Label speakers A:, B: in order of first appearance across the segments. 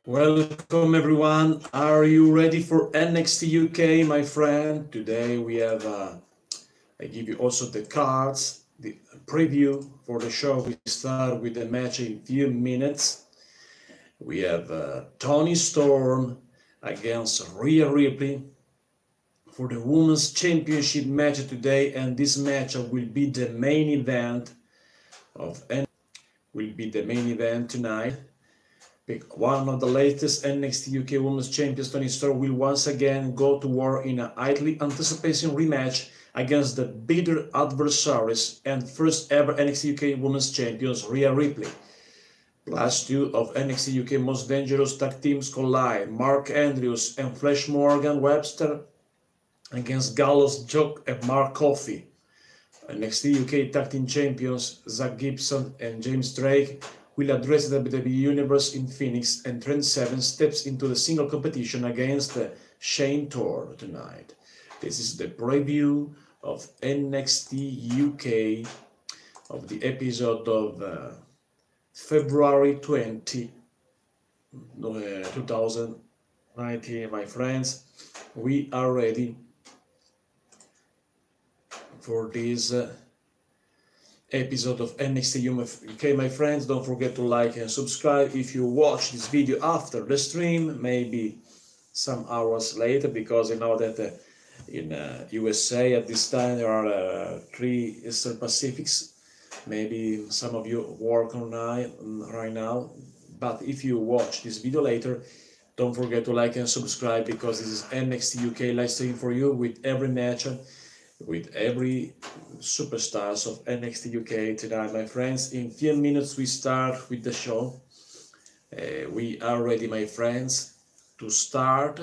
A: Welcome everyone. Are you ready for NXT UK, my friend? Today we have, I give you also the cards, the preview for the show. We start with the match in few minutes. We have Toni Storm against Rhea Ripley for the Women's Championship match today, and this match will be the main event tonight. One of the latest NXT UK Women's Champions, Toni Storm, will once again go to war in a highly anticipated rematch against the bitter adversaries and first ever NXT UK Women's Champions, Rhea Ripley. Plus two of NXT UK Most Dangerous Tag Teams collide, Mark Andrews and Flash Morgan Webster against Gallows, Jock and Mark Coffey. NXT UK Tag Team Champions, Zach Gibson and James Drake, will address the WWE Universe in Phoenix, and Trent Seven steps into the single competition against Shane Thorne tonight. This is the preview of NXT UK of the episode of February 20, 2019, my friends. We are ready for this episode of NXT UK, my friends. Don't forget to like and subscribe if you watch this video after the stream, maybe some hours later, because I know that in USA at this time there are 3 Eastern Pacifics. Maybe some of you work online right now, but if you watch this video later, don't forget to like and subscribe, because this is NXT UK live stream for you with every match, with every superstars of NXT UK tonight, my friends. In few minutes we start with the show. We are ready, my friends, to start.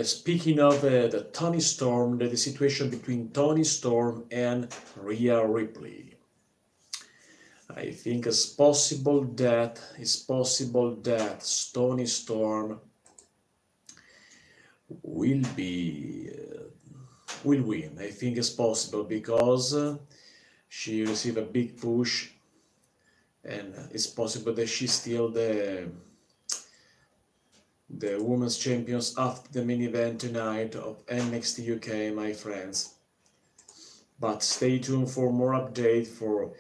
A: Speaking of the Toni Storm, the situation between Toni Storm and Rhea Ripley, I think it's possible that Toni Storm will win. I think it's possible, because she received a big push, and it's possible that she's still the Women's Champions after the main event tonight of NXT UK, my friends. But stay tuned for more update for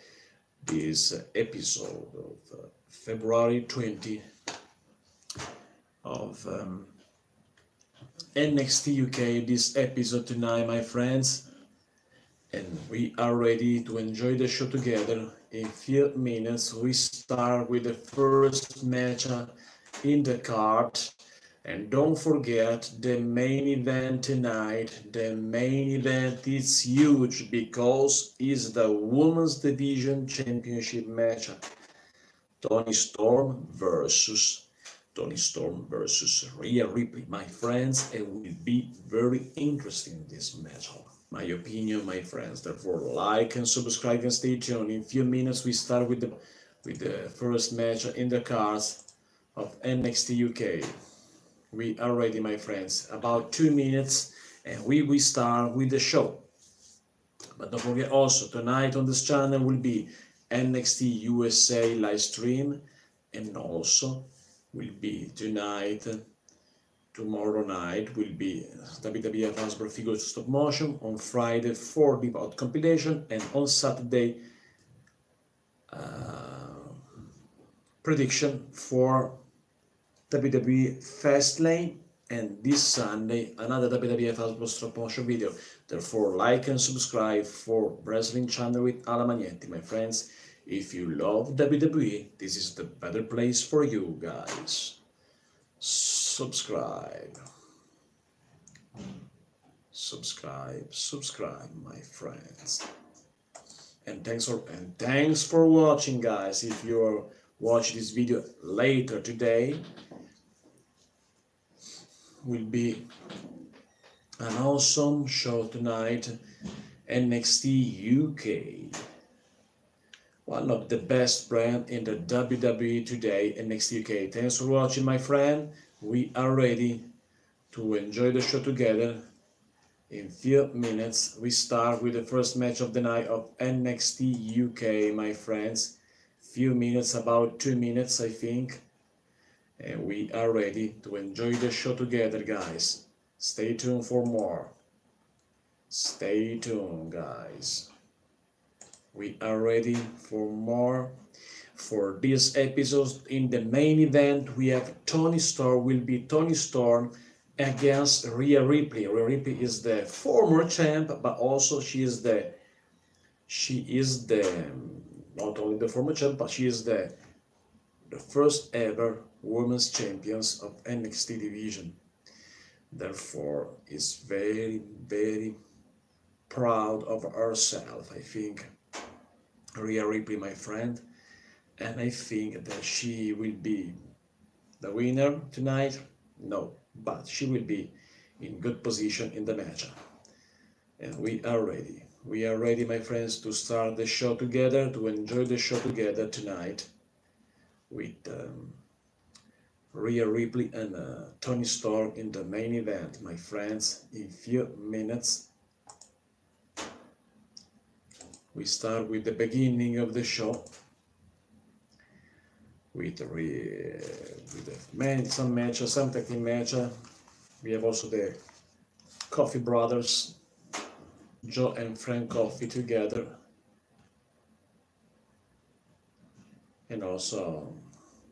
A: this episode of February 20 of NXT UK, this episode tonight, my friends, and we are ready to enjoy the show together. In few minutes we start with the first match in the card, and don't forget the main event tonight. The main event is huge, because it's the Women's Division Championship match. Toni Storm versus Rhea Ripley, my friends. It will be very interesting, this match, my opinion, my friends. Therefore, like and subscribe and stay tuned. In few minutes we start with the first match in the cards of NXT UK. We are ready, my friends. About 2 minutes and we will start with the show. But don't forget, also tonight on this channel will be NXT USA live stream, and also will be tomorrow night will be WWF Hasbro Figures Stop Motion, on Friday 4 Deep Out compilation, and on Saturday prediction for WWE Fastlane, and this Sunday another WWF Hasbro Stop Motion video. Therefore, like and subscribe for Wrestling Channel with Ala Magnetti, my friends. If you love WWE, this is the better place for you guys. Subscribe, my friends. And thanks for watching, guys. If you're watching this video later today, will be an awesome show tonight. NXT UK, one of the best brand in the WWE today, NXT UK. Thanks for watching, my friend. We are ready to enjoy the show together. In few minutes we start with the first match of the night of NXT UK, my friends. Few minutes, about 2 minutes, I think. and we are ready to enjoy the show together, guys. Stay tuned for more. Stay tuned, guys. We are ready for more. For this episode, in the main event, we have Toni Storm. Will be Toni Storm against Rhea Ripley. Rhea Ripley is the former champ, but also she is the not only the former champ, but she is the first ever women's champions of NXT division. Therefore, is very, very proud of herself, I think, Rhea Ripley, my friend, and I think that she will be the winner tonight. No, but she will be in good position in the match. And we are ready. We are ready, my friends, to start the show together, to enjoy the show together tonight with Rhea Ripley and Toni Storm in the main event, my friends. In few minutes, we start with the beginning of the show with some matches, some tag team matches. We have also the Coffee Brothers, Joe and Frank Coffee together, and also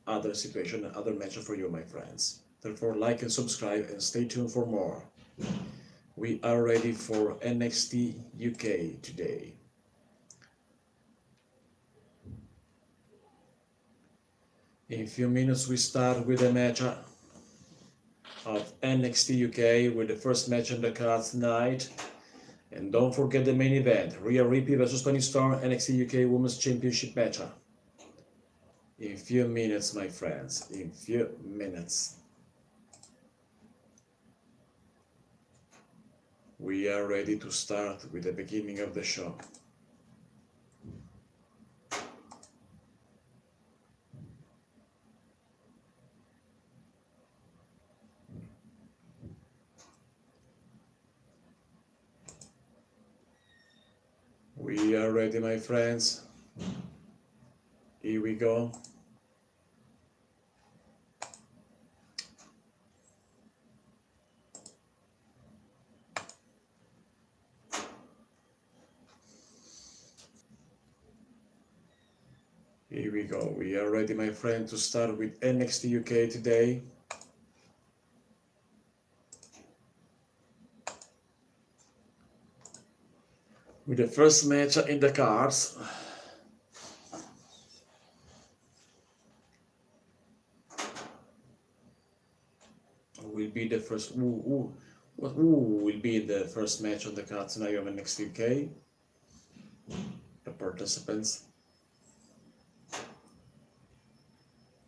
A: other situation, other matches for you, my friends. Therefore, like and subscribe and stay tuned for more. We are ready for NXT UK today. In a few minutes, we start with the match of NXT UK with the first match on the card tonight. And don't forget the main event, Rhea Ripley versus Toni Storm, NXT UK Women's Championship match. In few minutes, my friends, in few minutes. We are ready to start with the beginning of the show. We are ready, my friends. Here we go. Here we go. We are ready, my friend, to start with NXT UK today. With the first match in the cards. Will be the first. Who will be in the first match on the cards tonight of NXT UK? The participants.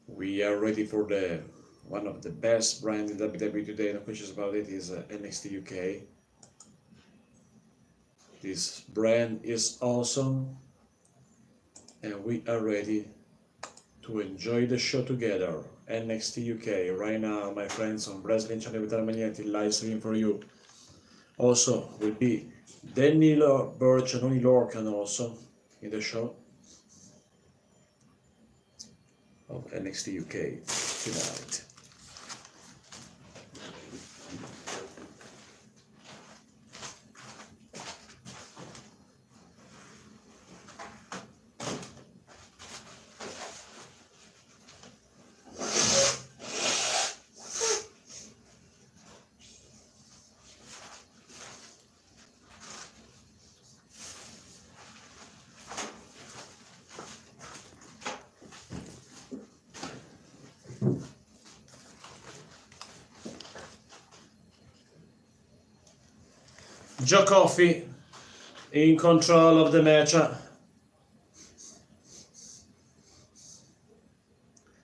A: We are ready for the one of the best brands in WWE today. No questions about it. Is NXT UK. This brand is awesome, and we are ready to enjoy the show together. NXT UK right now, my friends, on Brazilian channel with Armagnetti live stream for you. Also will be Danilo Birch and Oni Lorcan also in the show of NXT UK tonight. Joe Coffey in control of the match.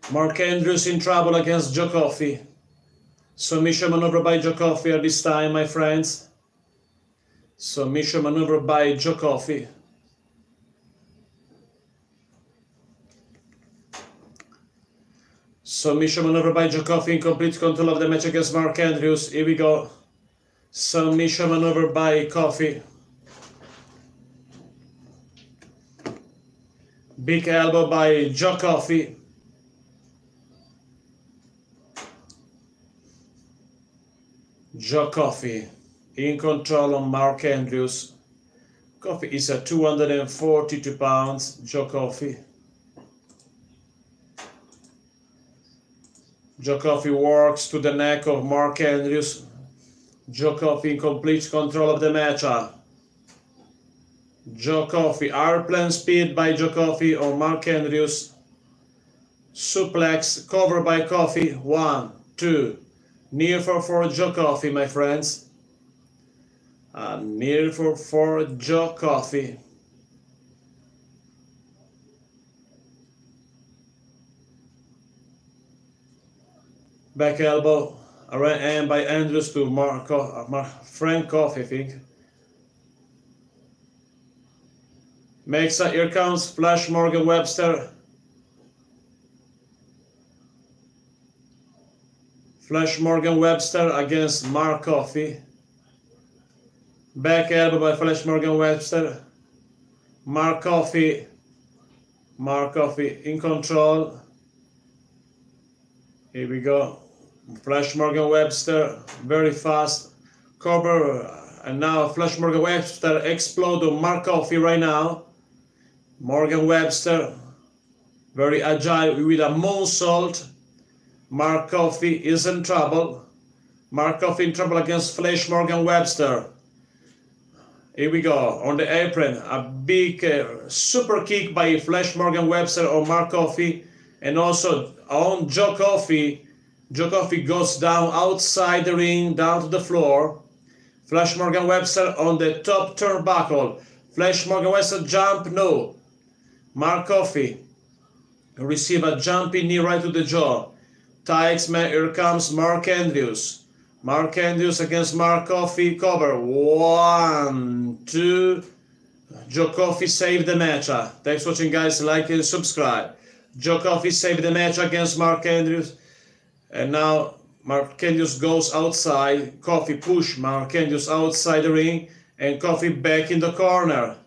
A: Mark Andrews in trouble against Joe Coffey. Submission maneuver by Joe Coffey at this time, my friends. Submission maneuver by Joe Coffey. Submission maneuver by Joe Coffey in complete control of the match against Mark Andrews. Here we go. Submission maneuver by Coffey. Big elbow by Joe Coffey. Joe Coffey in control on Mark Andrews. Coffey is at 242 pounds. Joe Coffey. Joe Coffey works to the neck of Mark Andrews. Joe Coffey in complete control of the match. Joe Coffey, airplane speed by Joe Coffey on Mark Andrews. Suplex, cover by Coffey. 1, 2. Near for Joe Coffey, my friends. Near for Joe Coffey. Back elbow, right hand by Andrews to Frank Coffey, I think. Makes a, here comes Flash Morgan Webster. Flash Morgan Webster against Mark Coffey. Back elbow by Flash Morgan Webster. Mark Coffey in control. Here we go. Flash Morgan Webster, very fast. Cover, and now Flash Morgan Webster explode on Mark Coffey right now. Morgan Webster, very agile with a moonsault. Mark Coffey is in trouble. Mark Coffey in trouble against Flash Morgan Webster. Here we go, on the apron, a big super kick by Flash Morgan Webster on Mark Coffey, and also on Joe Coffey. Joe Coffey goes down outside the ring, down to the floor. Flash Morgan Webster on the top turnbuckle. Flash Morgan Webster jump, no. Mark Coffey receive a jumping knee right to the jaw. Tights man, here comes Mark Andrews. Mark Andrews against Mark Coffey, cover. 1, 2. Joe Coffey saved the match. Thanks for watching, guys. Like and subscribe. Joe Coffey saved the match against Mark Andrews. And now Mark Andrews goes outside. Coffey push Mark Andrews outside the ring. And Coffey back in the corner.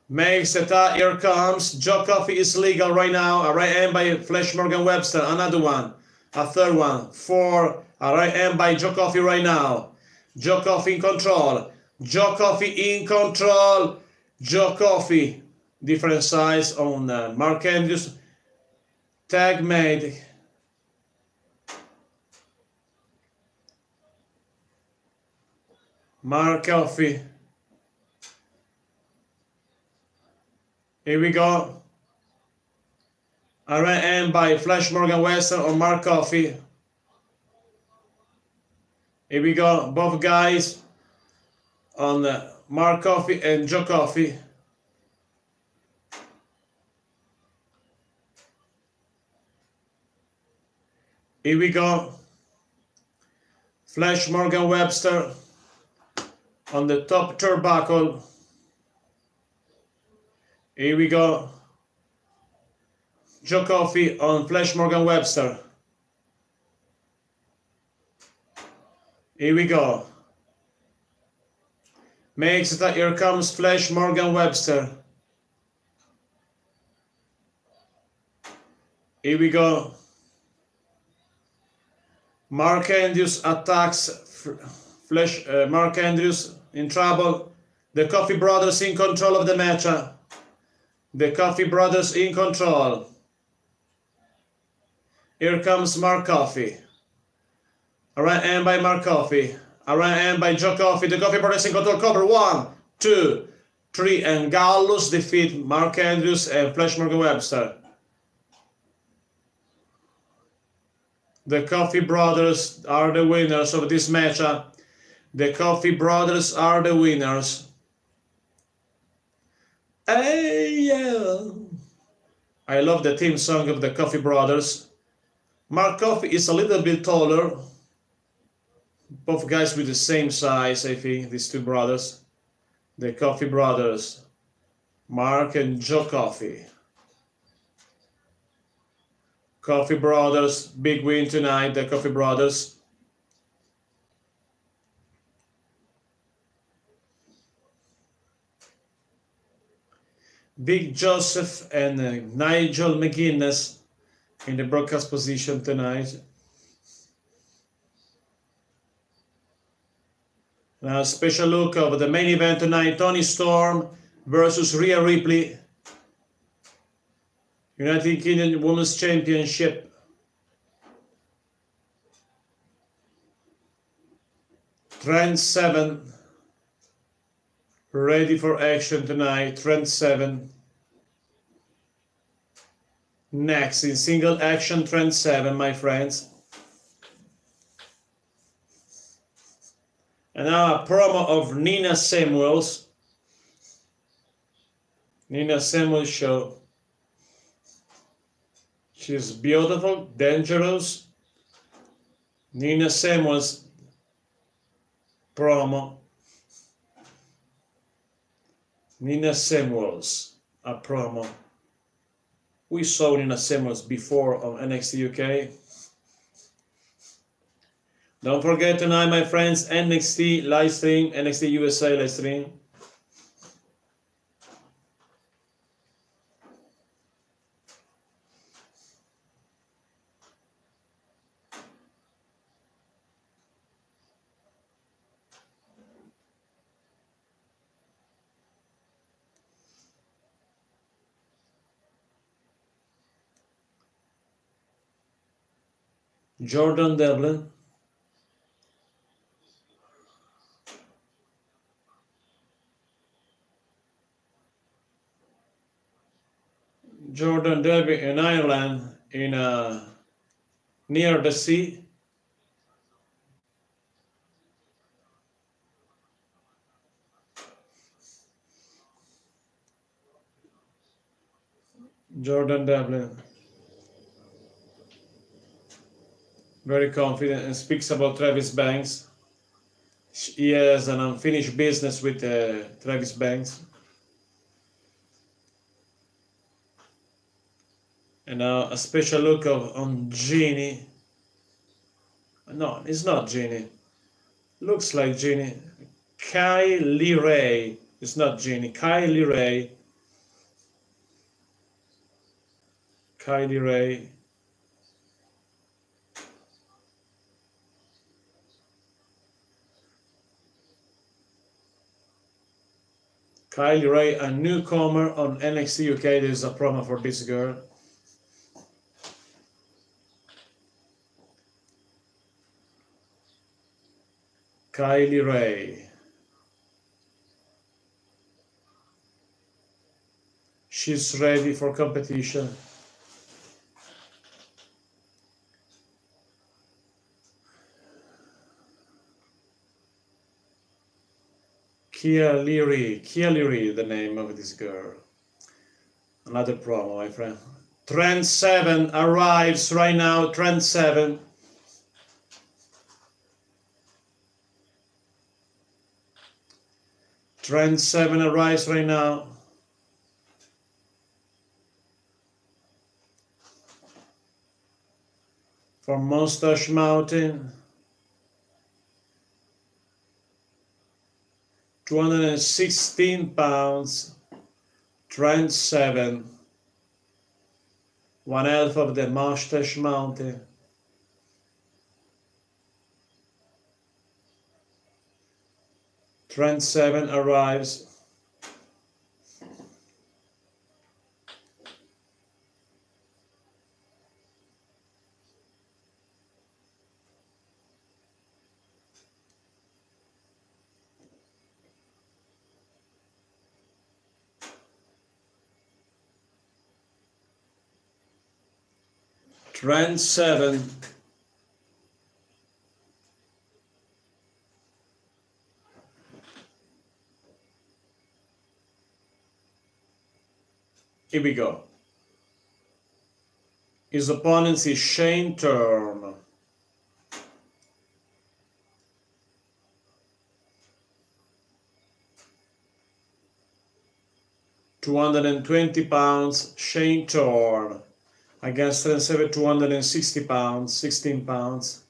A: Makes it up. Here comes. Joe Coffey is legal right now. A right hand by Flash Morgan Webster. Another one. A third one. 4. A right hand by Joe Coffey right now. Joe Coffey in control. Joe Coffey in control. Joe Coffey. Different size on Mark Andrews. Tag made. Mark Coffey. Here we go. A right hand by Flash Morgan Webster on Mark Coffey. Here we go. Both guys on Mark Coffey and Joe Coffey. Here we go. Flash Morgan Webster on the top turnbuckle. Here we go. Joe Coffey on Flash Morgan Webster. Here we go. Makes it, here comes Flash Morgan Webster. Here we go. Mark Andrews attacks Mark Andrews in trouble. The Coffey brothers in control of the match. The Coffey brothers in control. Here comes Mark Coffey. A right hand by Mark Coffey. A right hand by Joe Coffey. The Coffey brothers in control. Cover. 1, 2, 3. And Gallus defeat Mark Andrews and Flash Morgan Webster. The Coffey brothers are the winners of this match. The Coffey brothers are the winners. Hey, yeah. I love the theme song of the Coffey brothers. Mark Coffey is a little bit taller. Both guys with the same size, I think, these two brothers. The Coffey brothers. Mark and Joe Coffey. Coffey brothers, big win tonight, the Coffey brothers. Big Joseph and Nigel McGuinness in the broadcast position tonight. Now, special look of the main event tonight: Toni Storm versus Rhea Ripley, United Kingdom Women's Championship. Trend 7, ready for action tonight. Trend 7. Next in single action, Trend 7, my friends. And now a promo of Nina Samuels. Nina Samuels show. She's beautiful, dangerous. Nina Samuels promo. Nina Samuels, a promo. We saw Nina Samuels before on NXT UK. Don't forget tonight, my friends, NXT live stream, NXT USA live stream. Jordan Devlin. Jordan Devlin in Ireland, near the sea. Jordan Devlin. Very confident and speaks about Travis Banks. He has an unfinished business with Travis Banks. And now a special look on Jeannie. No, it's not Jeannie. Looks like Jeannie. Kylie Ray. It's not Jeannie. Kylie Ray. Kylie Ray. Kylie Ray, a newcomer on NXT UK. There's a promo for this girl. Kylie Ray. She's ready for competition. Kia Leary, the name of this girl. Another promo, my friend. Trend 7 arrives right now. Trend 7. Trend 7 arrives right now. From Mustache Mountain. 216 pounds. Trend 7. 1/2 of the Mustache Mountain. Trend 7 arrives. Trend 7. Here we go. His opponent is Shane Turm. £220, Shane Turm. Against Trend 7, 260 pounds, 16 pounds.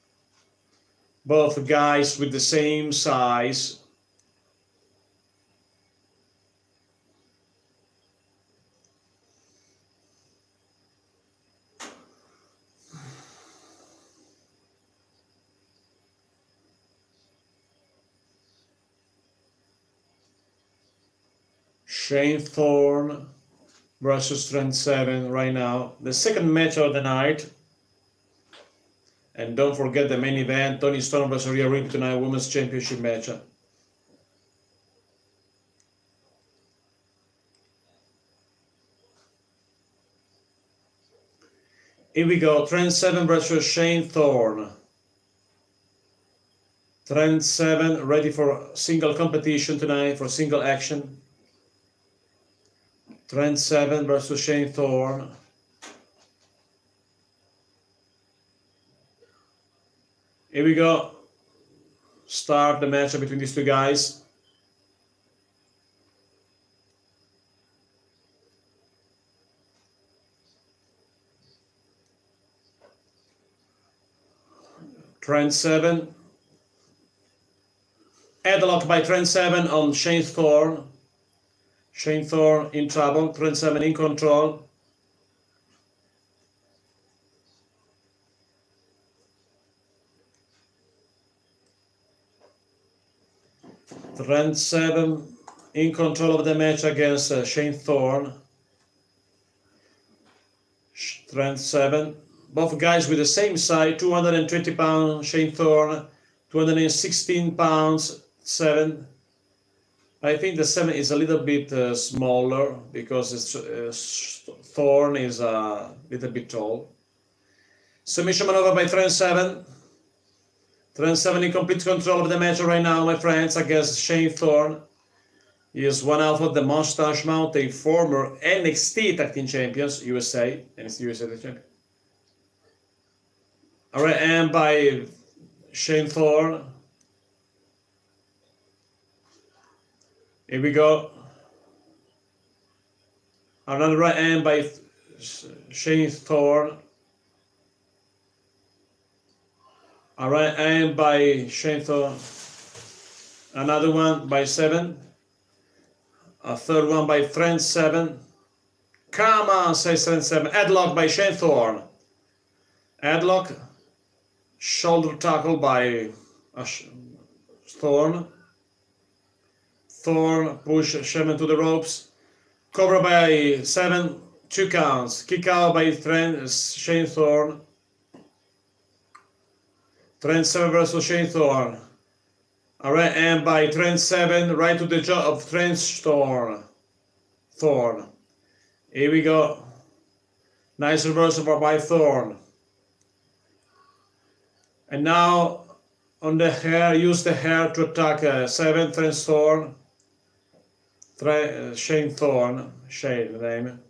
A: Both guys with the same size. Shane Thorne versus Trent Seven right now. The second match of the night. And don't forget the main event, Toni Storm versus Rhea Ripley tonight, Women's Championship match. Here we go, Trent Seven versus Shane Thorne. Trent Seven ready for single competition tonight, for single action. Trent Seven versus Shane Thorne. Here we go. Start the match between these two guys. Trent Seven. Headlock by Trent Seven on Shane Thorne. Shane Thorne in trouble. Trent Seven in control. Trent Seven in control of the match against Shane Thorne. Trent Seven. Both guys with the same size, 220 pounds, Shane Thorne, 216 pounds, 7. I think the 7 is a little bit smaller because Thorne is a little bit tall. Submission maneuver by Trent Seven. Trent Seven in complete control of the match right now, my friends, against Shane Thorne. He is one half of the Mustache Mountain, former NXT Tag Team Champions, USA. NXT USA Tag Champion. Alright, and by Shane Thorne. Here we go. Another right hand by Shane Thorne. A right hand by Shane Thorne. Another one by Seven. A third one by Trent Seven. Come on, says Trent Seven. Headlock by Shane Thorne. Headlock. Shoulder tackle by Thorne. Thorne push Sherman to the ropes. Cover by Seven. 2 counts. Kick out by Shane Thorne. Trent Seven versus Shane Thorne. Alright, and by Trent Seven, right to the jaw of Trent Thorne. Here we go. Nice reversal by Thorne. And now on the hair, use the hair to attack Seven, Trent Thorne. Shane Thorne, Shane the name.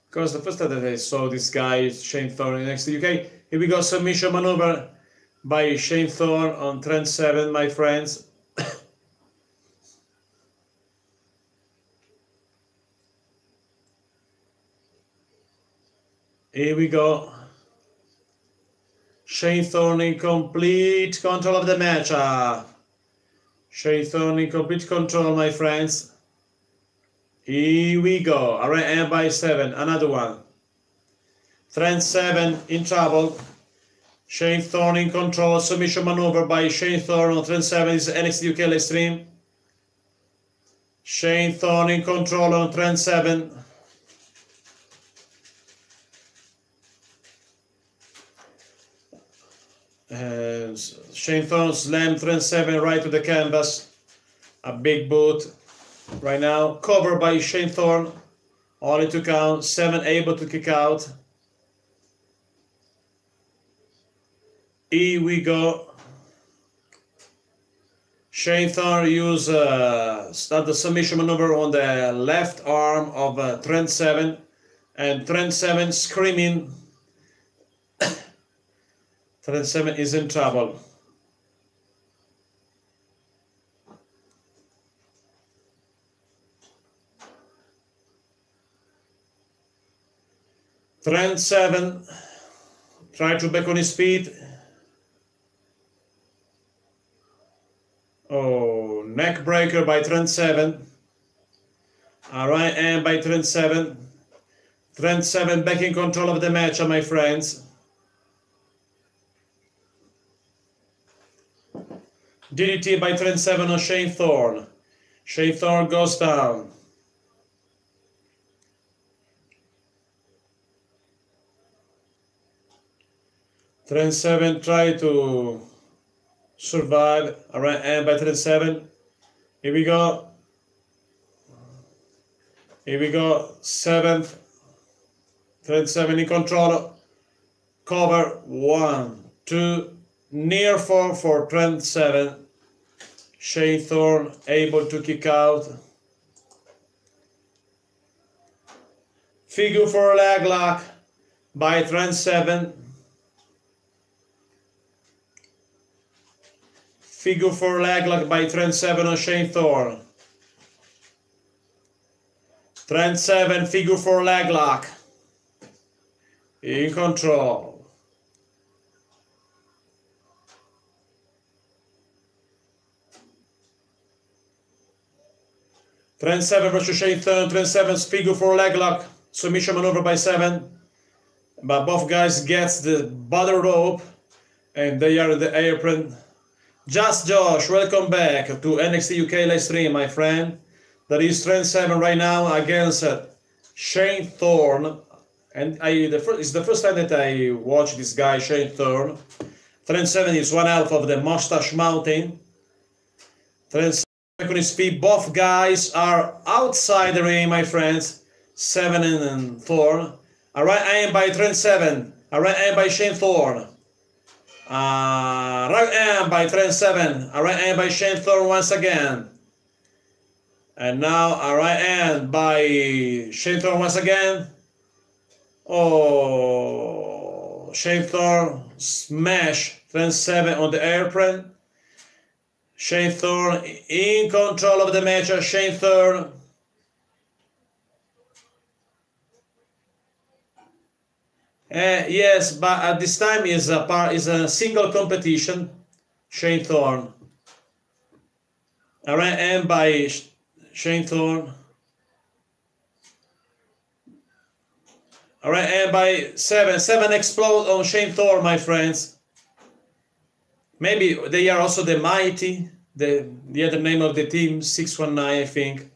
A: Because the first time that I saw this guy, Shane Thorne next to UK. Here we go, submission maneuver by Shane Thorne on Trent Seven, my friends. Here we go. Shane Thorne in complete control of the match. Shane Thorne in complete control, my friends. Here we go. Alright, and by Seven, another one. Trent Seven in trouble. Shane Thorne in control. Submission maneuver by Shane Thorne on Trent Seven. Is NXT UK live stream. Shane Thorne in control on Trent Seven. Shane Thorne slammed Trent Seven right to the canvas. A big boot. Right now, covered by Shane Thorne. Only 2 count. Seven able to kick out. Here we go. Shane Thorne use start the submission maneuver on the left arm of Trent Seven, and Trent Seven screaming. Trent Seven is in trouble. Trent Seven try to back on his feet. Oh, neck breaker by Trent Seven. Alright, and by Trent Seven. Trent Seven back in control of the match, my friends. DDT by Trent Seven on Shane Thorne. Shane Thorne goes down. Trend 7 try to survive. Alright, and by Trend 7. Here we go. Here we go. 7th. Trend 7 in control. Cover. 1, 2. Near 4 for Trend 7. Shane Thorne able to kick out. Figure 4 leg lock by Trend 7. Figure 4 leg lock by Trend 7 on Shane Thorne. Trend 7 figure 4 leg lock. In control. Trend 7 versus Shane Thorne. Trend 7's figure 4 leg lock. Submission maneuver by 7. But both guys gets the bottom rope. And they are in the apron. Just Josh, welcome back to NXT UK live stream, my friend. That is Trend 7 right now against Shane Thorne. And it's the first time that I watch this guy, Shane Thorne. Trend 7 is one half of the Mustache Mountain. Trend 7 on his feet. Both guys are outside the ring, my friends. 7 and Thorne. A right hand by Trend 7. A right hand by Shane Thorne. Right hand by Trend 7. A right hand by Shane Thorne once again. And now a right hand by Shane Thorne once again. Oh, Shane Thorne smash Trend 7 on the apron. Shane Thorne in control of the match. Shane Thorne. Yes, but at this time is a single competition. Shane Thorne. A right hand by Shane Thorne. All right, and by 7. 7 explode on Shane Thorne, my friends. Maybe they are also the Mighty, the other name of the team, 619, I think.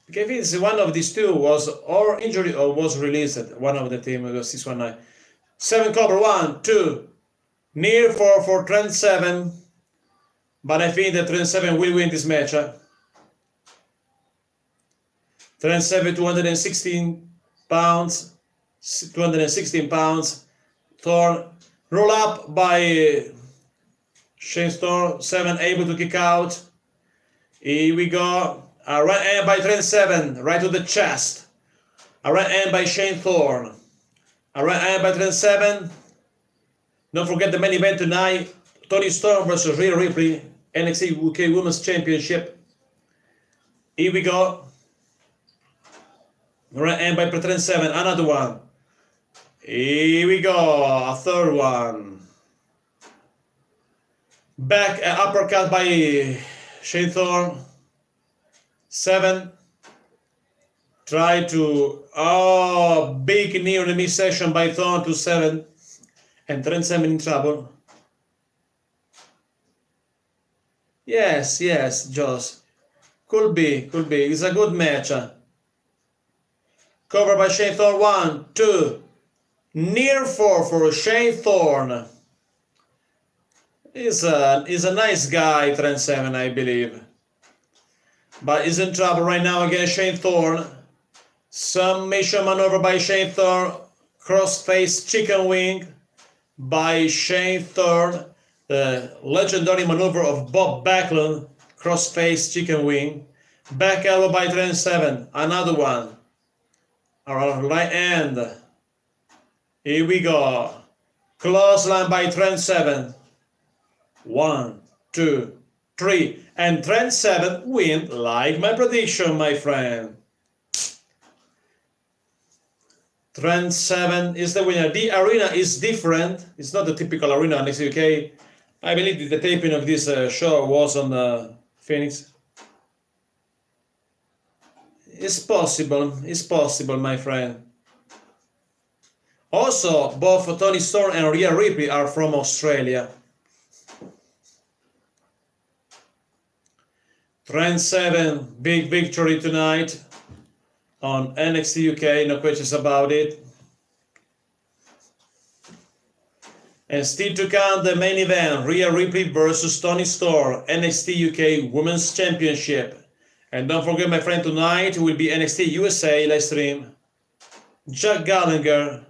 A: Because it's one of these two was or injured or was released. One of the team was 619. 7 cover, 1, 2. Near for Trend 7. But I think that Trend 7 will win this match. Trend 7, 216 pounds. 216 pounds. Thorne roll up by Shane Thorne. 7 able to kick out. Here we go. A right hand by Trend 7, right to the chest. A right hand by Shane Thorne. A right hand by Trend 7. Don't forget the main event tonight. Toni Storm versus Rhea Ripley, NXT UK Women's Championship. Here we go. Right hand by Trend 7, another one. Here we go, a third one. Back uppercut by Shane Thorne. 7. Try to, big knee on the midsection by Thorne to 7. And Trend 7 in trouble. Yes, Josh. Could be. It's a good match. Cover by Shane Thorne. 1, 2. Near 4 for Shane Thorne. He's a nice guy, Trend 7, I believe. But he's in trouble right now against Shane Thorne. Submission maneuver by Shane Thorne. Crossface chicken wing by Shane Thorne. The legendary maneuver of Bob Backlund. Crossface chicken wing. Back elbow by Trend 7. Another one. Around right hand. Here we go. Clothesline by Trend 7. 1, 2, 3. And Trend 7 win like my prediction, my friend. Trend 7 is the winner. The arena is different. It's not the typical arena in the UK. I believe the taping of this show was on Phoenix. It's possible, my friend. Also, both Toni Storm and Rhea Ripley are from Australia. Trend 7, big victory tonight on NXT UK, no questions about it. And still to come, the main event, Rhea Ripley versus Toni Storm, NXT UK Women's Championship. And don't forget, my friend, tonight will be NXT USA live stream. Jack Gallagher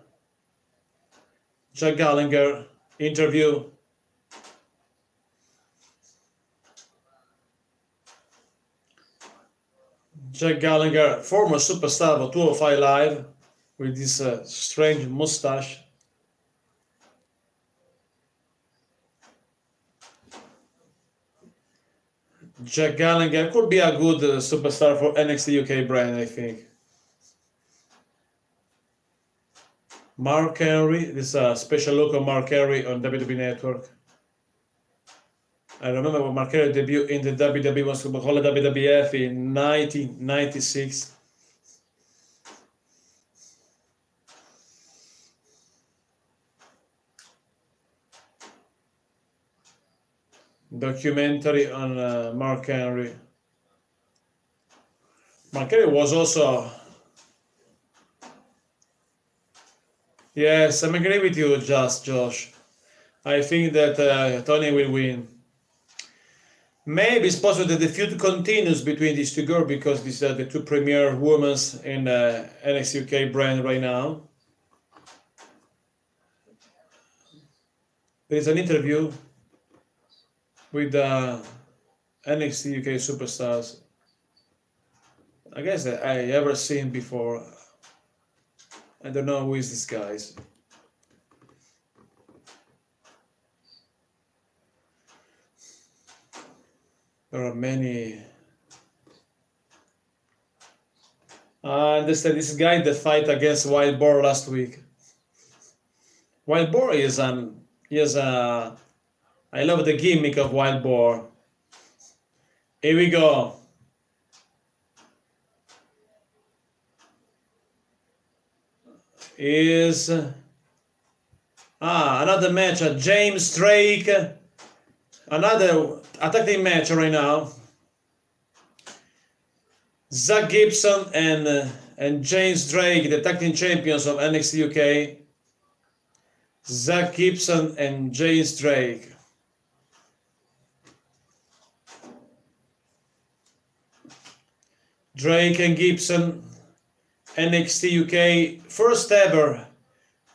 A: interview. Jack Gallagher, former superstar of 205 Live, with this strange mustache. Jack Gallagher could be a good superstar for NXT UK brand, I think. Mark Henry, this is a special look of Mark Henry on WWE Network. I remember when Mark Henry debuted in the WWE, was called WWF in 1996. Documentary on Mark Henry. Mark Henry was also... Yes, I'm agree with you, Josh. I think that Tony will win. Maybe it's possible that the feud continues between these two girls because these are the two premier women in NXT UK brand right now. There is an interview with NXT UK superstars. I guess I ever seen before. I don't know who is this guys. There are many. I understand this guy that fight against Wild Boar last week. Wild Boar is I love the gimmick of Wild Boar. Here we go. Is another match at James Drake, another attacking match right now. Zach Gibson and James Drake, the tag team champions of NXT UK. Zach Gibson and James Drake. Drake and Gibson, NXT UK, first ever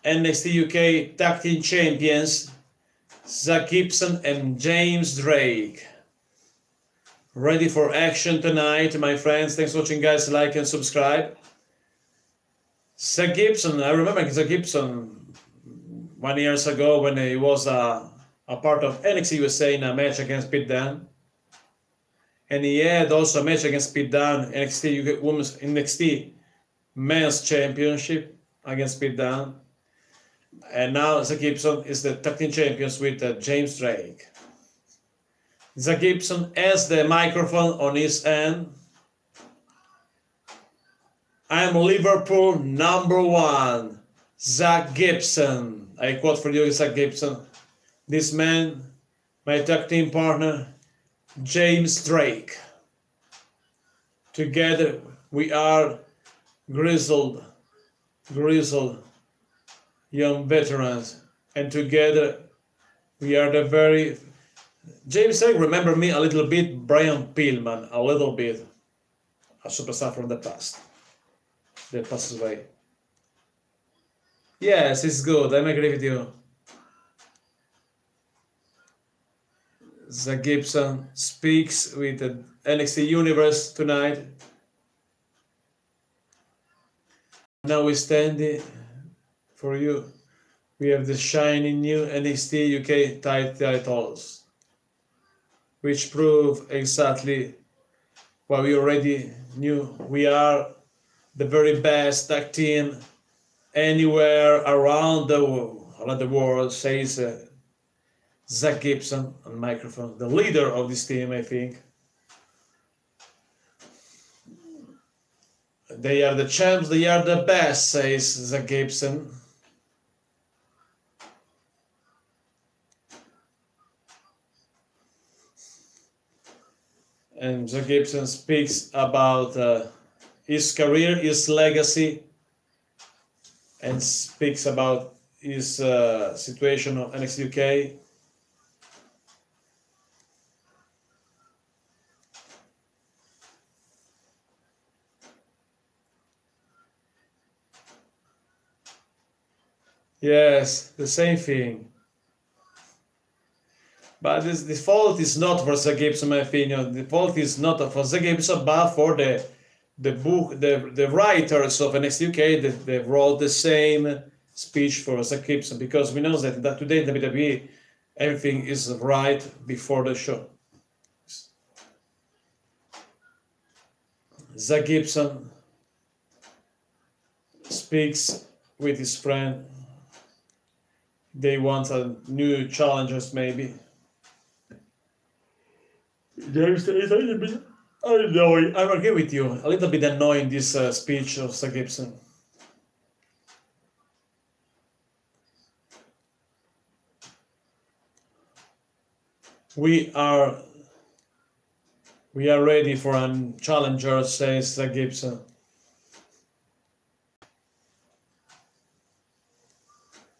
A: NXT UK Tag Team Champions, Zach Gibson and James Drake. Ready for action tonight, my friends. Thanks for watching, guys. Like and subscribe. Zach Gibson, I remember Zach Gibson 1 year ago when he was a part of NXT USA in a match against Pete Dunne. And he had also a match against Pete Dunne, NXT UK Women's NXT Men's Championship against Pete Dunne. And now Zach Gibson is the tag team champions with James Drake. Zach Gibson has the microphone on his hand. I'm Liverpool #1, Zach Gibson. I quote for you, Zach Gibson. This man, my tag team partner, James Drake. Together we are grizzled young veterans, and together we are the very... James Drake remember me a little bit, Brian Pillman, a little bit, a superstar from the past that passed away. Yes, it's good, I'm agree with you. Zach Gibson speaks with the NXT Universe tonight. Now we stand for you. We have the shiny new NXT UK titles, which prove exactly what we already knew. We are the very best tag team anywhere around the world, says Zach Gibson on microphone, the leader of this team, I think. They are the champs, they are the best, says Zach Gibson. And Zach Gibson speaks about his career, his legacy, and speaks about his situation on NXT UK. Yes, the same thing. But the fault is not for Zach Gibson, in my opinion. The fault is not for Zach Gibson, but for the writers of NXT UK that they wrote the same speech for Zach Gibson, because we know that today in WWE everything is right before the show. Zach Gibson speaks with his friend. They want a new challengers, maybe. There's a little bit annoying. I agree with you. A little bit annoying this speech of Zach Gibson. We are ready for a challenger, says Zach Gibson.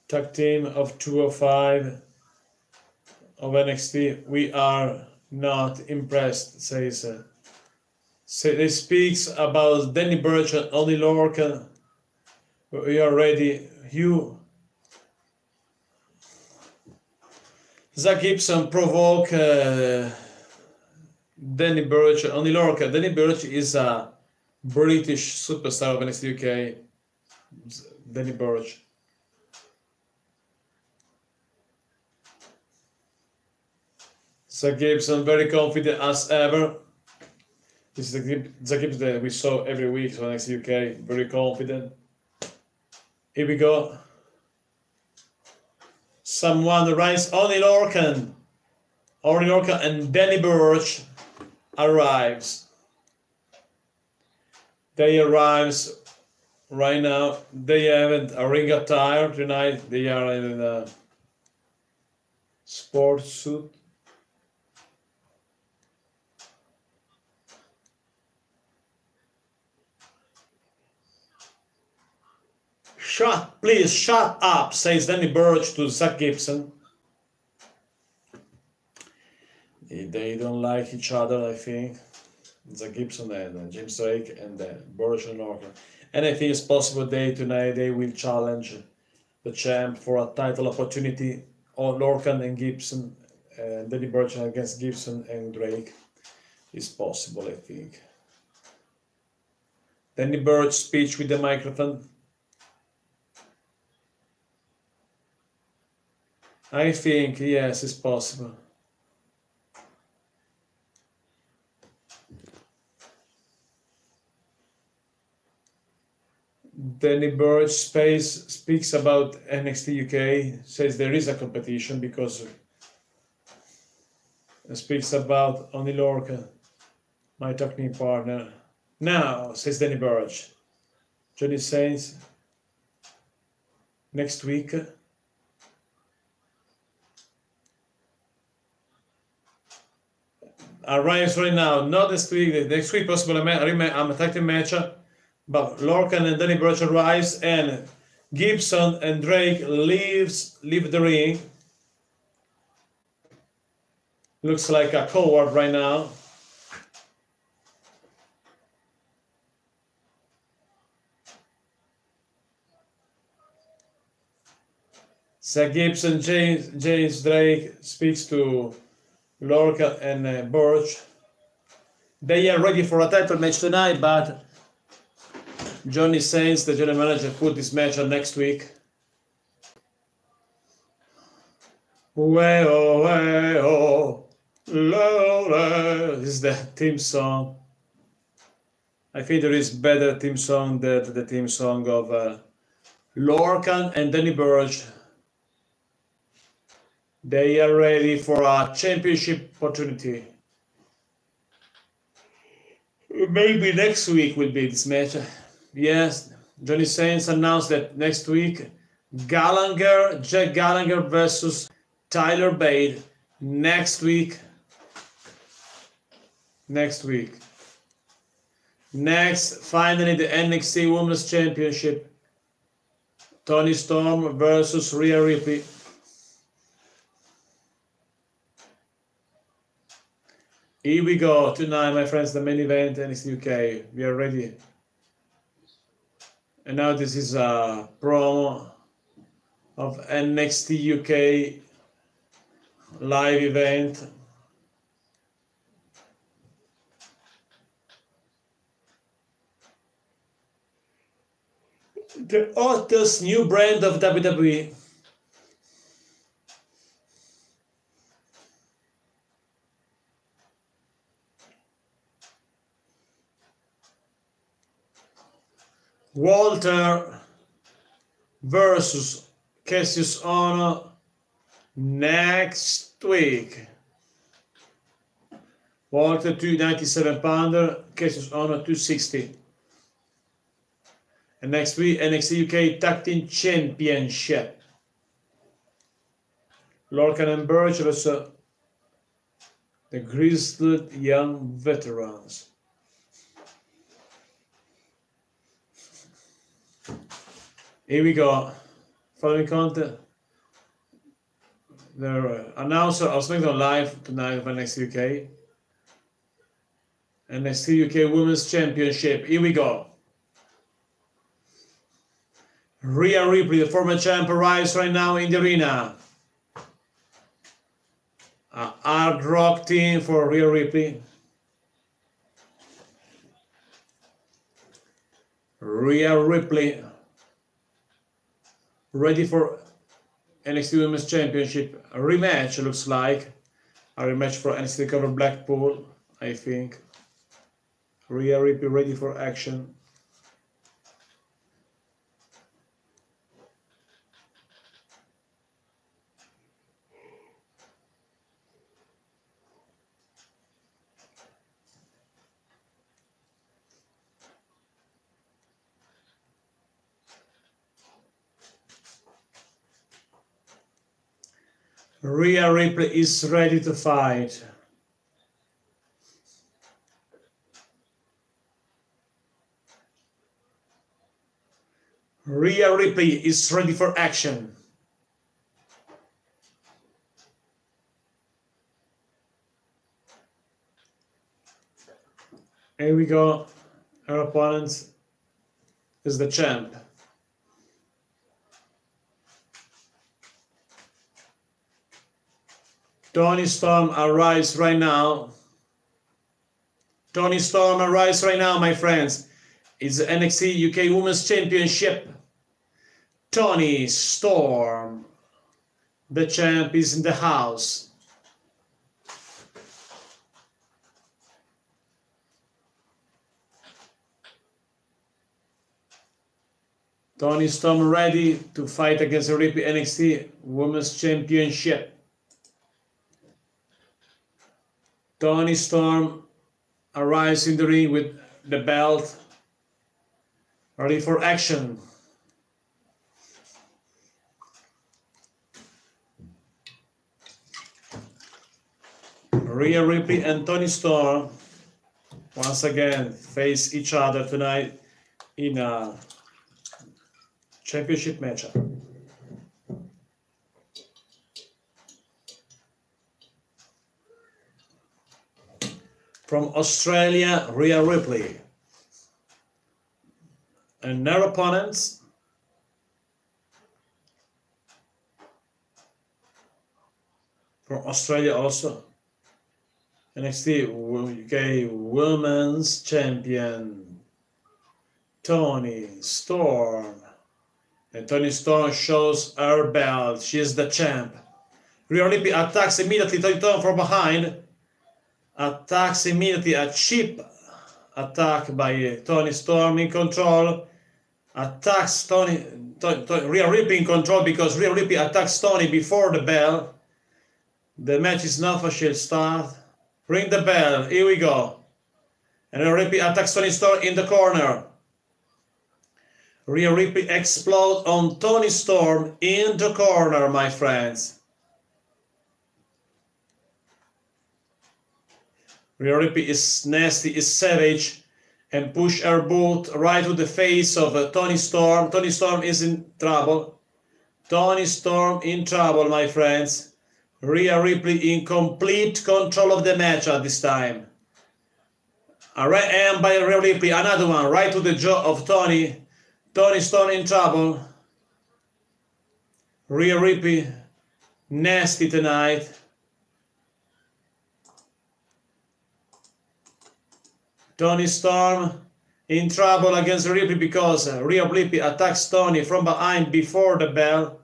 A: Tag team of 205 of NXT. We are not impressed, says. He speaks about Danny Burch and Only Lorcan. We are ready. Zach Gibson provoke Danny Burch, Only Lorcan. Danny Burch is a British superstar of NXT UK. Danny Burch. Zach Gibson very confident as ever. This is the Zach Gibson that we saw every week on NXT UK. Very confident. Here we go. Someone arrives. Only Lorcan and Danny Burch arrives. They arrives right now. They haven't a ring attire tonight. They are in a sports suit. Please shut up, says Danny Burch to Zach Gibson. They don't like each other, I think. Zach Gibson and James Drake and Burch and Lorcan. And I think it's possible tonight they will challenge the champ for a title opportunity on Lorcan and Gibson. Danny Burch against Gibson and Drake. It's possible, I think. Danny Burch speech with the microphone. I think, yes, it's possible. Danny Burch speaks about NXT UK, says there is a competition because speaks about Only Lorcan, my talking partner. Now, says Danny Burch, Johnny Saints next week. Arrives right now, not next week. The next week possible I'm a tag team match, but Lorcan and Danny Burch arrives and Gibson and Drake leave the ring. Looks like a coward right now. Zach Gibson, James Drake speaks to Lorcan and Burch. They are ready for a title match tonight, but Johnny Saints, the general manager, put this match on next week. This is the theme song. I think there is better theme song than the theme song of Lorcan and Danny Burch. They are ready for a championship opportunity. Maybe next week will be this match. Yes, Johnny Saints announced that next week, Jack Gallagher versus Tyler Bate. Next week. Next, finally, the NXT Women's Championship Toni Storm versus Rhea Ripley. Here we go tonight, my friends, the main event, NXT UK. We are ready. And now this is a promo of NXT UK live event. The hottest new brand of WWE. Walter versus Cassius Ohno next week. Walter 297-pounder, Cassius Ohno 260. And next week, NXT UK Tag Team Championship. Lorcan and Burch versus the grizzled young veterans. Here we go. Following content. The announcer of SmackDown Live tonight of NXT UK. NXT UK Women's Championship. Here we go. Rhea Ripley, the former champ, arrives right now in the arena. Hard Rock team for Rhea Ripley. Rhea Ripley ready for NXT Women's Championship. A rematch, looks like. A rematch for NXT Cover Blackpool, I think. Rhea Ripley ready for action. Rhea Ripley is ready to fight. Rhea Ripley is ready for action. Here we go. Her opponent is the champ. Toni Storm arrives right now. Toni Storm arrives right now, my friends. It's the NXT UK Women's Championship. Toni Storm, the champ, is in the house. Toni Storm ready to fight against the Ripley NXT Women's Championship. Toni Storm arrives in the ring with the belt, ready for action. Rhea Ripley and Toni Storm once again face each other tonight in a championship matchup. From Australia, Rhea Ripley. And their opponents, from Australia also, NXT UK Women's Champion, Toni Storm. And Toni Storm shows her belt. She is the champ. Rhea Ripley attacks immediately Toni Storm from behind. Attacks immediately, a cheap attack by Toni Storm in control. Attacks Rhea Ripley in control because Rhea Ripley attacks Toni before the bell. The match is not official start. Ring the bell, here we go. And Rhea Ripley attacks Toni Storm in the corner. Rhea Ripley explodes on Toni Storm in the corner, my friends. Rhea Ripley is nasty, is savage, and push her boot right to the face of Toni Storm. Toni Storm is in trouble. Toni Storm in trouble, my friends. Rhea Ripley in complete control of the match at this time. A right hand by Rhea Ripley, another one right to the jaw of Toni. Toni Storm in trouble. Rhea Ripley nasty tonight. Toni Storm in trouble against Ripley because Rhea Ripley attacks Toni from behind before the bell.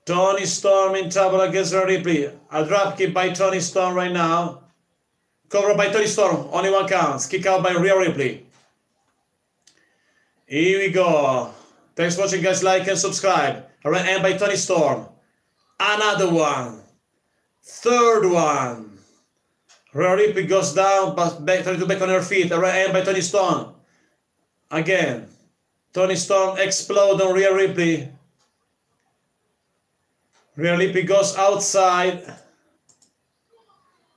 A: Toni Storm in trouble against Rhea Ripley. A dropkick by Toni Storm right now. Covered by Toni Storm. Only one counts. Kick out by Rhea Ripley. Here we go. Thanks for watching, guys. Like and subscribe. A right hand by Toni Storm. Another one. Third one. Rhea Ripley goes down, but trying to back on her feet. A right hand by Toni Storm. Again. Toni Storm explodes on Rhea Ripley. Rhea Ripley goes outside.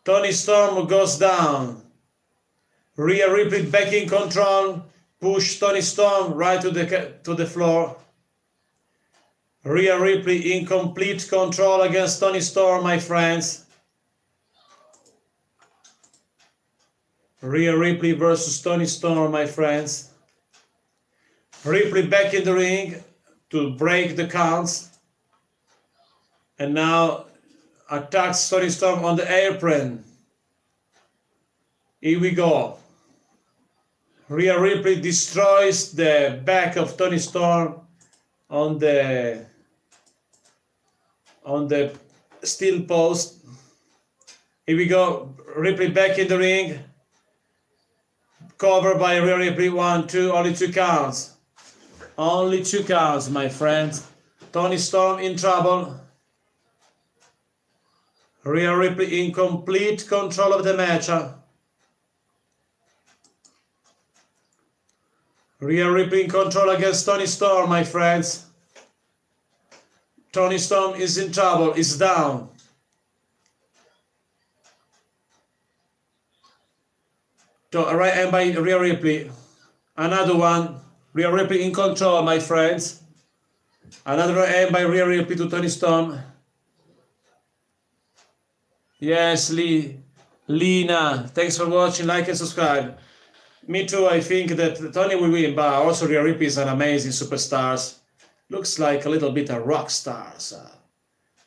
A: Toni Storm goes down. Rhea Ripley back in control. Push Toni Storm right to the floor. Rhea Ripley in complete control against Toni Storm, my friends. Rhea Ripley versus Toni Storm, my friends. Ripley back in the ring to break the counts. And now attacks Toni Storm on the apron. Here we go. Rhea Ripley destroys the back of Toni Storm on the steel post. Here we go. Ripley back in the ring. Covered by Rhea Ripley. 1, 2, only 2 counts. Only 2 counts, my friends. Toni Storm in trouble. Rhea Ripley in complete control of the match. Rhea Ripley in control against Toni Storm, my friends. Toni Storm is in trouble, is down. A right hand by Rhea Ripley. Another one. Rhea Ripley in control, my friends. Another right hand by Rhea Ripley to Toni Storm. Yes, Lena, thanks for watching, like and subscribe. Me too, I think that Toni will win, but also Rhea Ripley is an amazing superstar. Looks like a little bit a rock star.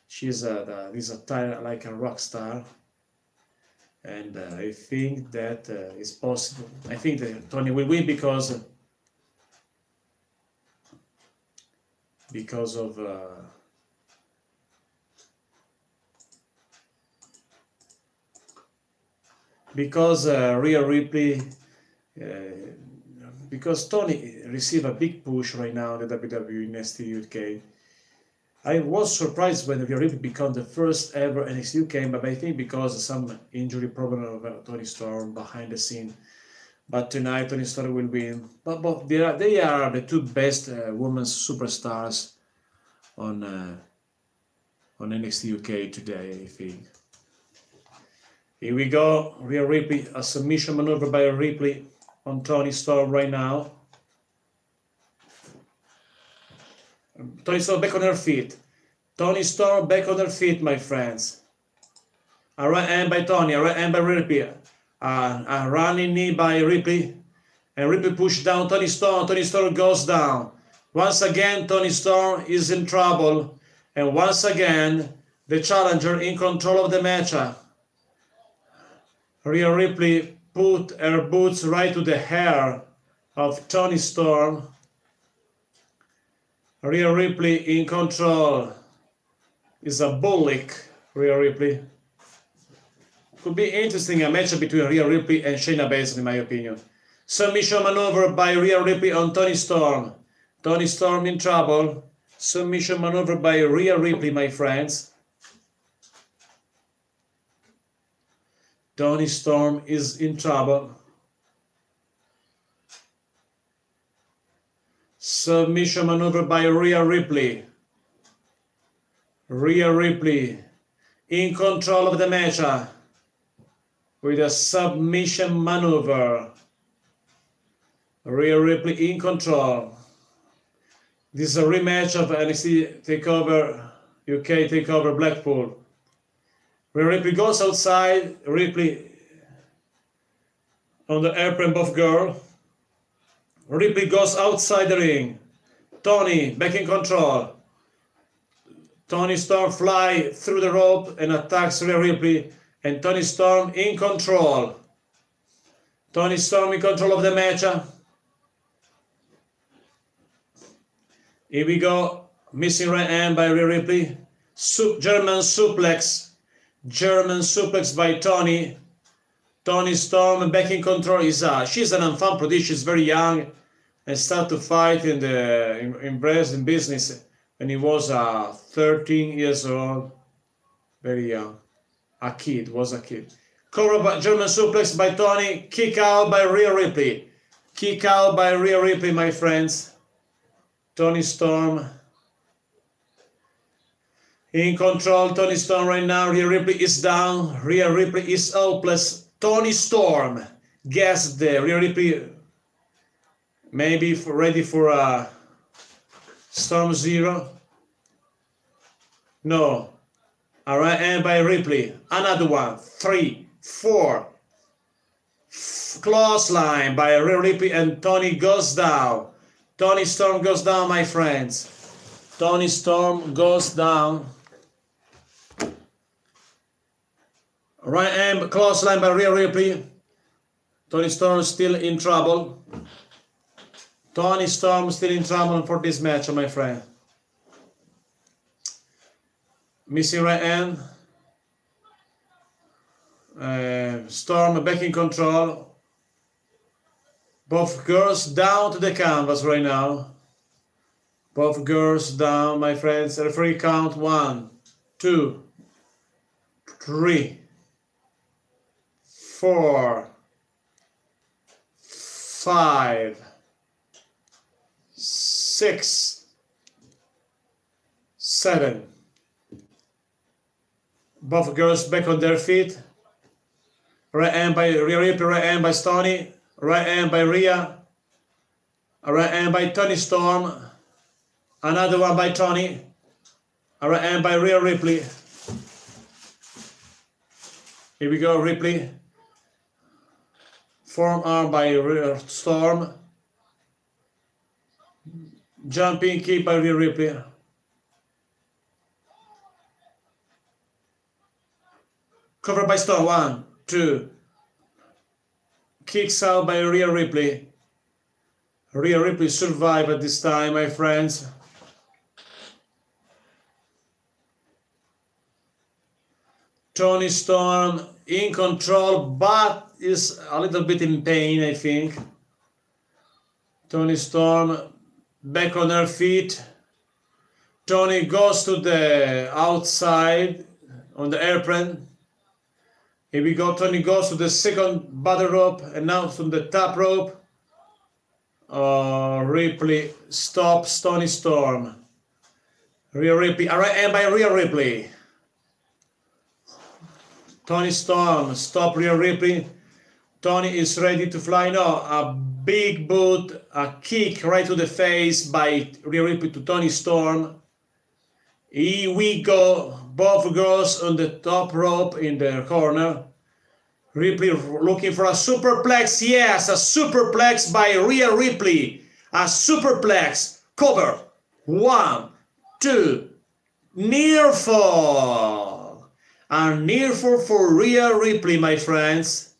A: She's like a rock star. And I think that is possible. I think that Toni will win because of Rhea Ripley, because Toni received a big push right now in the WWE NXT UK. I was surprised when Rhea Ripley became the first ever NXT UK, but I think because of some injury problem of Toni Storm behind the scene. But tonight Toni Storm will win. But they are the 2 best women's superstars on NXT UK today, I think. Here we go. Rhea Ripley, a submission maneuver by Ripley on Toni Storm right now. Toni Storm back on her feet. Toni Storm back on her feet, my friends. A right hand by Toni, a right hand by Ripley. A running knee by Ripley. And Ripley pushed down Toni Storm. Toni Storm goes down. Once again, Toni Storm is in trouble. And once again, the challenger in control of the match. Rhea Ripley put her boots right to the hair of Toni Storm. Rhea Ripley in control. Is a bullock, Rhea Ripley. Could be interesting, a matchup between Rhea Ripley and Shayna Baszler, in my opinion. Submission maneuver by Rhea Ripley on Toni Storm. Toni Storm in trouble. Submission maneuver by Rhea Ripley, my friends. Toni Storm is in trouble. Submission maneuver by Rhea Ripley. Rhea Ripley in control of the match. with a submission maneuver. Rhea Ripley in control. This is a rematch of NXT TakeOver UK TakeOver Blackpool. Rhea Ripley goes outside. Ripley on the apron, both girl. Ripley goes outside the ring. Toni back in control. Toni Storm fly through the rope and attacks Rhea Ripley, and Toni Storm in control. Toni Storm in control of the match. Here we go. Missing right hand by Rhea Ripley. German suplex. German suplex by Toni. Toni Storm back in control. She's an enfant prodige. She's very young and started to fight in wrestling business when he was 13 years old. Very young. A kid. Cover by German suplex by Toni. Kick out by Rhea Ripley. Kick out by Rhea Ripley, my friends. Toni Storm in control. Toni Storm right now. Rhea Ripley is down. Rhea Ripley is helpless. Toni Storm gets there. Rhea Ripley maybe ready for a Storm Zero. No. All right, and by Ripley. Another one. 3, 4. Clothesline by Rhea Ripley, and Toni goes down. Toni Storm goes down, my friends. Toni Storm goes down. Right hand clothesline by Rhea Ripley. Toni Storm still in trouble. Toni Storm still in trouble for this match, my friend. Missing right hand. Storm back in control. Both girls down to the canvas right now. Both girls down, my friends. Referee count 1, 2, 3, 4, 5, 6, 7. Both girls back on their feet. Right hand by Rhea Ripley, right hand by Toni. Right hand by Rhea. Right hand by Toni Storm. Another one by Toni. Right hand by Rhea Ripley. Here we go, Ripley. Forearm by Rhea Storm. Jumping kick by Rhea Ripley. Covered by Storm. 1, 2. Kicks out by Rhea Ripley. Rhea Ripley survived at this time, my friends. Toni Storm in control, but is a little bit in pain, I think. Toni Storm back on her feet. Toni goes to the outside on the apron. Here we go. Toni goes to the second battle rope and now from the top rope. Ripley stops Toni Storm. Rhea Ripley, right hand by Rhea Ripley. Toni Storm stop Rhea Ripley. Toni is ready to fly now. A big boot, a kick right to the face by Rhea Ripley to Toni Storm. Here we go. Both girls on the top rope in the corner. Ripley looking for a superplex. Yes, a superplex by Rhea Ripley. A superplex. Cover. 1, 2. Near fall. A near fall for Rhea Ripley, my friends.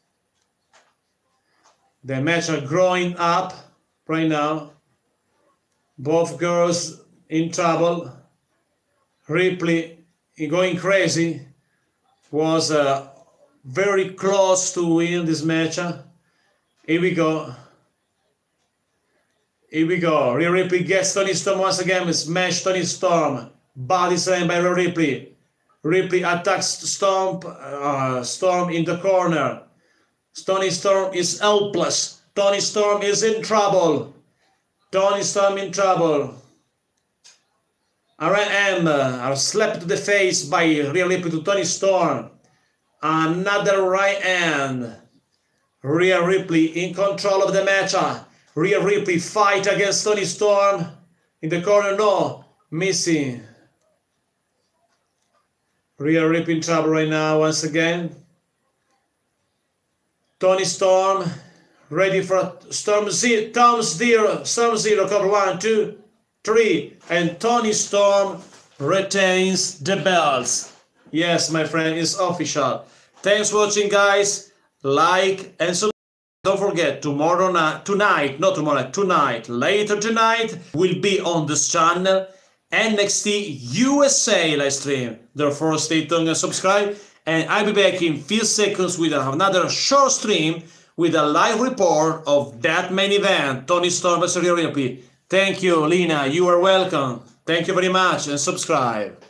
A: The match are growing up right now. Both girls in trouble. Ripley going crazy. Was very close to win this match. Here we go. Here we go. Rhea Ripley gets Toni Storm once again. Smash Toni Storm. Body slam by Rhea Ripley. Ripley attacks Storm in the corner. Toni Storm is helpless. Toni Storm is in trouble. Toni Storm in trouble. R.M. are slapped to the face by Rhea Ripley to Toni Storm. Another right hand. Rhea Ripley in control of the match. Rhea Ripley fight against Toni Storm. In the corner, no. Missing. Rhea Ripley in trouble right now once again. Toni Storm ready for Storm Zero. Storm Zero cover 1, 2, 3. And Toni Storm retains the belts. Yes, my friend, it's official. Thanks for watching, guys. Like and subscribe. Don't forget, later tonight, will be on this channel NXT USA live stream. Therefore, stay tuned and subscribe. And I'll be back in few seconds with another short stream with a live report of that main event, Toni Storm vs. Rhea Ripley. Thank you, Lina. You are welcome. Thank you very much and subscribe.